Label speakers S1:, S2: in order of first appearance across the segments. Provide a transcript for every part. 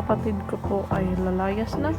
S1: kapatid ko po ay lalayas na.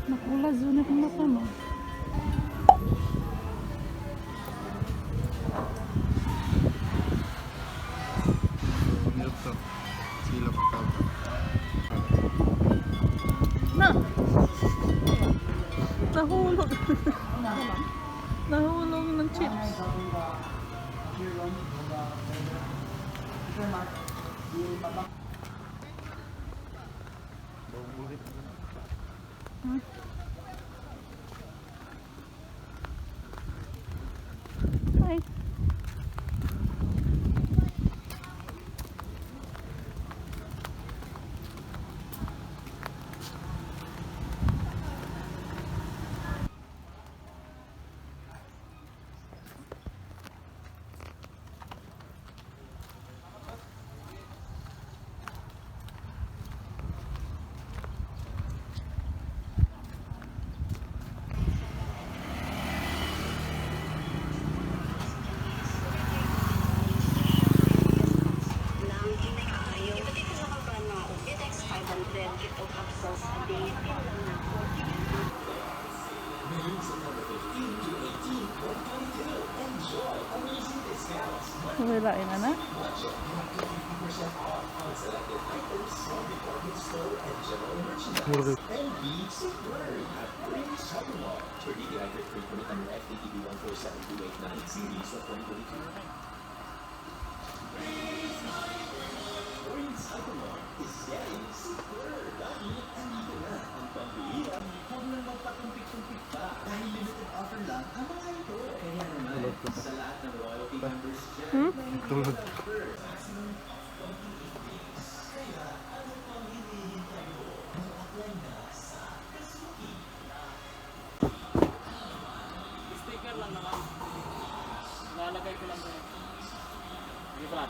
S1: Nakula zona kung mata mo.
S2: Sila Paculba.
S1: Na! Nahulog. Nahulog ng chips. Hmm? Hi. Hilain na na.
S2: Murag.
S1: Hmm?
S2: Tulog.
S3: Sticker lang naman. Lalagay ko lang doon. Hindi pala.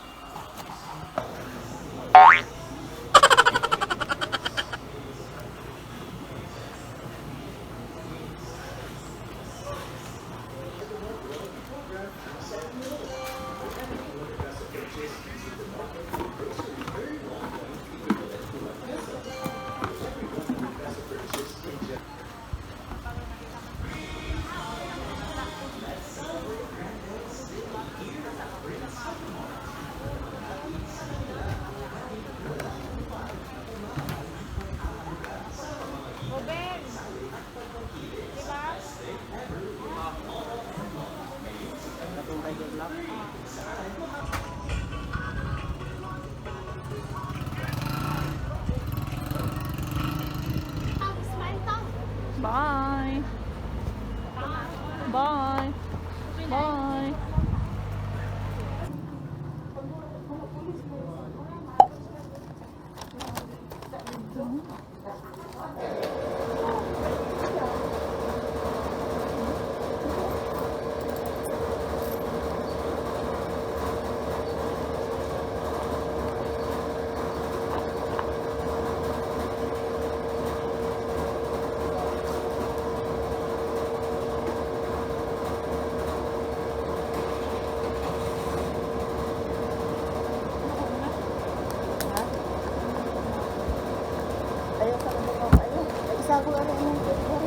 S1: Bye. Bye. Bye.
S4: Ayaw sa mga mga ayaw. Isa ko ano yung pwede.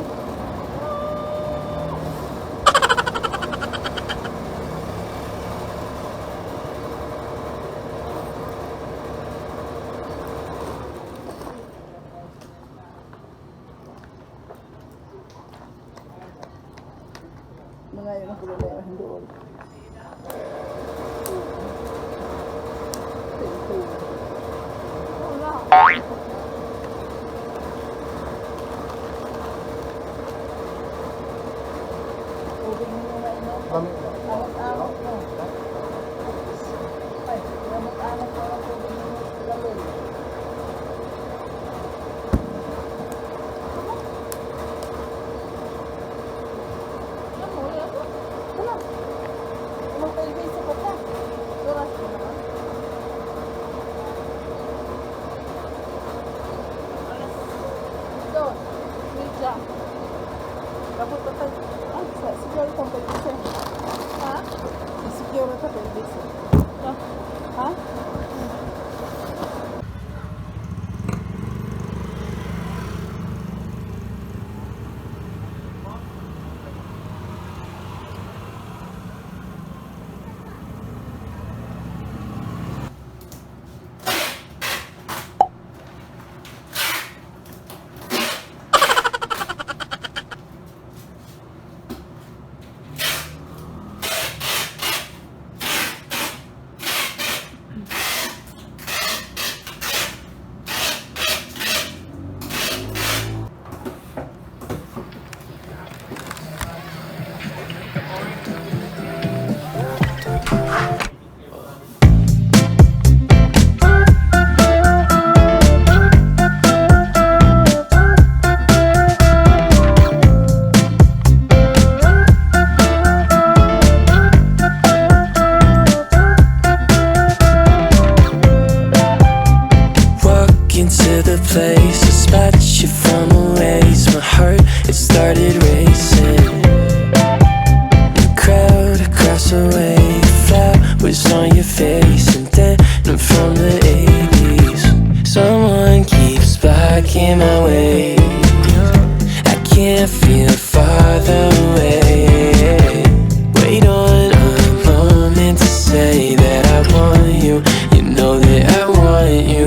S4: Mga yun ang kulay ang doon.
S2: Kami.
S4: Awat-awat mo. Ay, awat-awat mo ang tubig mo gawin. Wala. Ano kayo may sapat na? Suras mo naman. Ito, media. Dapat patay. Ah, siguro itong pwede. Ha? Siguro ito pwede. Ha?
S5: started racing. The crowd across the way, flowers on your face, and then I'm from the 80s. Someone keeps blocking my way. I can't feel farther away. Wait on a moment to say that I want you. You know that I want you.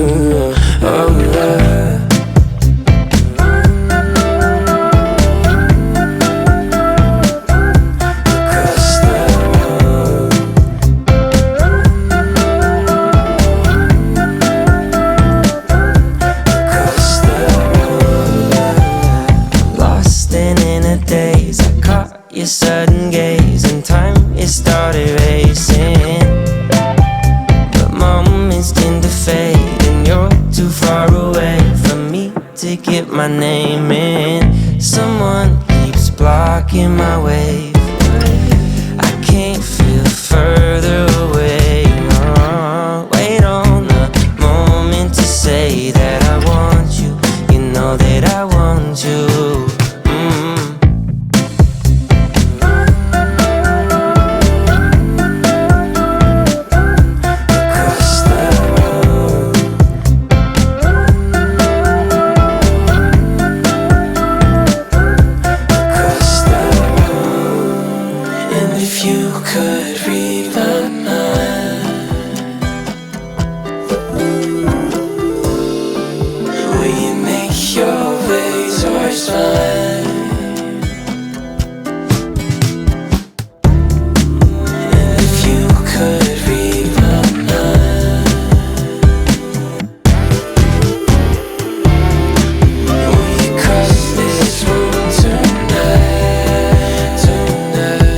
S5: Your sudden gaze and time, it started racing. But moments tend to fade, and you're too far away from me to get my name in. Someone keeps blocking my way. I can't feel further away. Wait on a moment to say that I want you. You know that I want you. If you could read my mind, will you make your way towards mine? And if you could read my mind, will you cross this room tonight, tonight?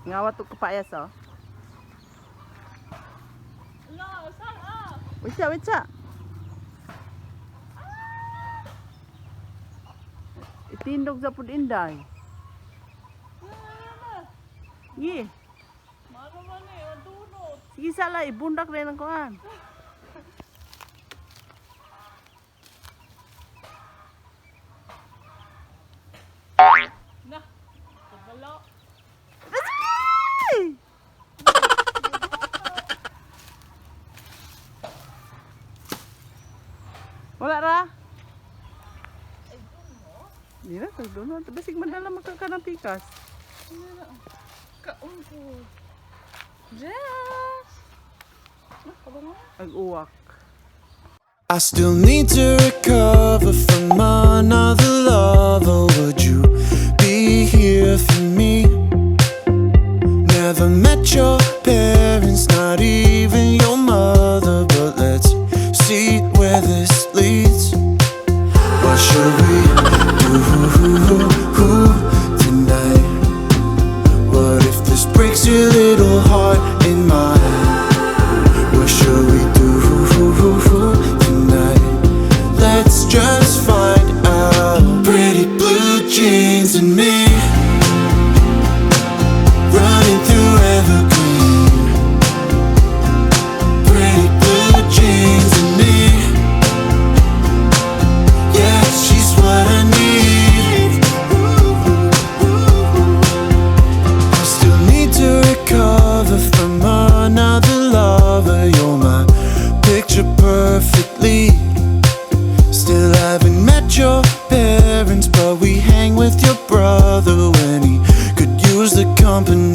S4: Ngawat to kapayas oh.
S3: No, saan ah?
S4: Wait siya. Itindog sa pud inday. Gi.
S3: Mano man eh, adunot.
S4: Sige sala ibundak rin ang kuan.
S3: Na, kabalo.
S4: Wala ra? Di na, doon. Basig mandala magkakanang pikas.
S3: Kaungko. Jess!
S4: Ag-uwak.
S5: I still need to recover from another lover. Would you be here for me? Never met your parents, not even your mother. But let's see where this leads. What should we do tonight? What if this breaks your little heart in mine? What should we do tonight? Let's just find out. Pretty blue jeans and me, company.